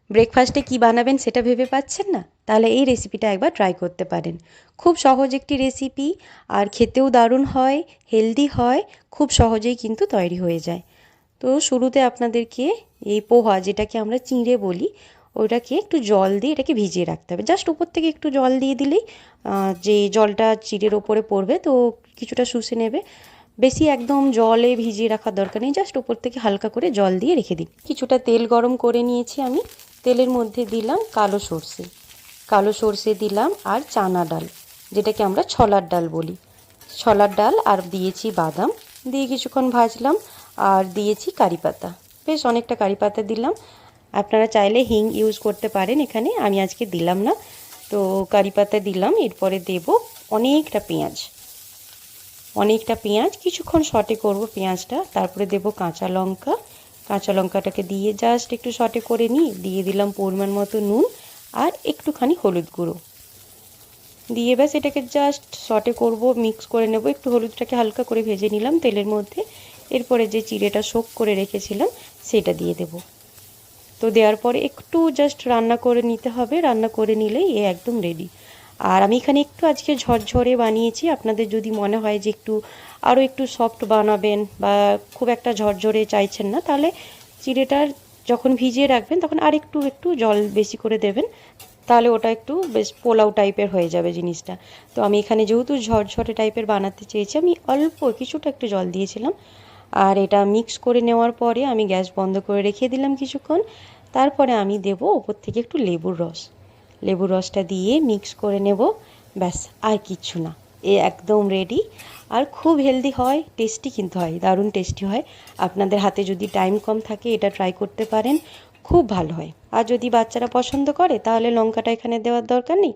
ব্রেকফাস্টে কি বানাবেন সেটা ভেবে পাচ্ছেন না? তাহলে এই রেসিপিটা একবার ট্রাই করতে পারেন। খুব সহজ একটি রেসিপি, আর খেতেও দারুণ হয়, হেলদি হয়, খুব সহজেই কিন্তু তৈরি হয়ে যায়। তো শুরুতে আপনাদেরকে এই পোহা, যেটাকে আমরা চিঁড়ে বলি, ওটাকে একটু জল দিয়ে এটাকে ভিজিয়ে রাখতে হবে। জাস্ট উপর থেকে একটু জল দিয়ে দিলেই যে জলটা চিঁড়ের ওপরে পড়বে তো কিছুটা শুষে নেবে। বেশি একদম জলে ভিজিয়ে রাখার দরকার নেই, জাস্ট উপর থেকে হালকা করে জল দিয়ে রেখে দিন। কিছুটা তেল গরম করে নিয়েছি আমি। তেলের মধ্যে দিলাম কালো সর্ষে দিলাম, আর চানা ডাল, যেটাকে আমরা ছোলার ডাল বলি, ছোলার ডাল, আর দিয়েছি বাদাম, দিয়ে কিছুক্ষণ ভাজলাম। আর দিয়েছি কারি পাতা, বেশ অনেকটা কারি পাতা দিলাম। আপনারা চাইলে হিং ইউজ করতে পারেন, এখানে আমি আজকে দিলাম না। তো কারি পাতা দিলাম, এরপরে দেব অনেকটা পেঁয়াজ কিছুক্ষণ সটে করব পেঁয়াজটা। তারপরে দেব কাঁচা লঙ্কাটাকে দিয়ে জাস্ট একটু সটে করে নিয়ে দিয়ে দিলাম পরিমাণ মতো নুন আর একটুখানি হলুদ গুঁড়ো দিয়ে ব্যাস এটাকে জাস্ট সটে করব, মিক্স করে নেব। একটু হলুদটাকে হালকা করে ভেজে নিলাম তেলের মধ্যে। এরপরে যে চিড়েটা সোক করে রেখেছিলাম সেটা দিয়ে দেব। তো দেওয়ার পরে একটু জাস্ট রান্না করে নিতে হবে, রান্না করে নিলেই এ একদম রেডি। আর আমি এখানে একটু আজকে ঝরঝরে বানিয়েছি। আপনাদের যদি মনে হয় যে আরও একটু সফট বানাবেন বা খুব একটা ঝরঝরে চাইছেন না, তাহলে চিড়েটার যখন ভিজিয়ে রাখবেন তখন আর একটু জল বেশি করে দেবেন, তাহলে ওটা একটু বেশ পোলাও টাইপের হয়ে যাবে জিনিসটা। তো আমি এখানে যেহেতু ঝরঝরে টাইপের বানাতে চেয়েছি, আমি অল্প কিছুটা একটু জল দিয়েছিলাম। আর এটা মিক্স করে নেওয়ার পরে আমি গ্যাস বন্ধ করে রেখে দিলাম কিছুক্ষণ। তারপরে আমি দেব ওপর থেকে একটু লেবুর রসটা দিয়ে মিক্স করে নেব। ব্যাস, আর কিচ্ছু না, এ একদম রেডি। আর খুব হেলদি হয়, টেস্টি কিন্তু হয়, দারুণ টেস্টি হয়। আপনাদের হাতে যদি টাইম কম থাকে এটা ট্রাই করতে পারেন, খুব ভালো হয়। আর যদি বাচ্চারা পছন্দ করে তাহলে লঙ্কাটা এখানে দেওয়ার দরকার নেই,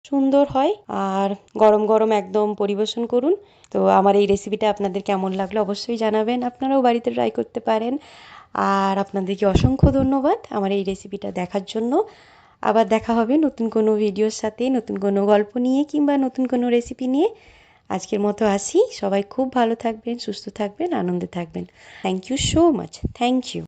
সুন্দর হয়। আর গরম গরম একদম পরিবেশন করুন। তো আমার এই রেসিপিটা আপনাদের কেমন লাগলো অবশ্যই জানাবেন, আপনারাও বাড়িতে ট্রাই করতে পারেন। আর আপনাদেরকে অসংখ্য ধন্যবাদ আমার এই রেসিপিটা দেখার জন্য। আবার দেখা হবে নতুন কোনো ভিডিওর সাথে, নতুন কোনো গল্প নিয়ে কিংবা নতুন কোনো রেসিপি নিয়ে। আজকের মতো আসি, সবাই খুব ভালো থাকবেন, সুস্থ থাকবেন, আনন্দে থাকবেন। Thank you so much, thank you.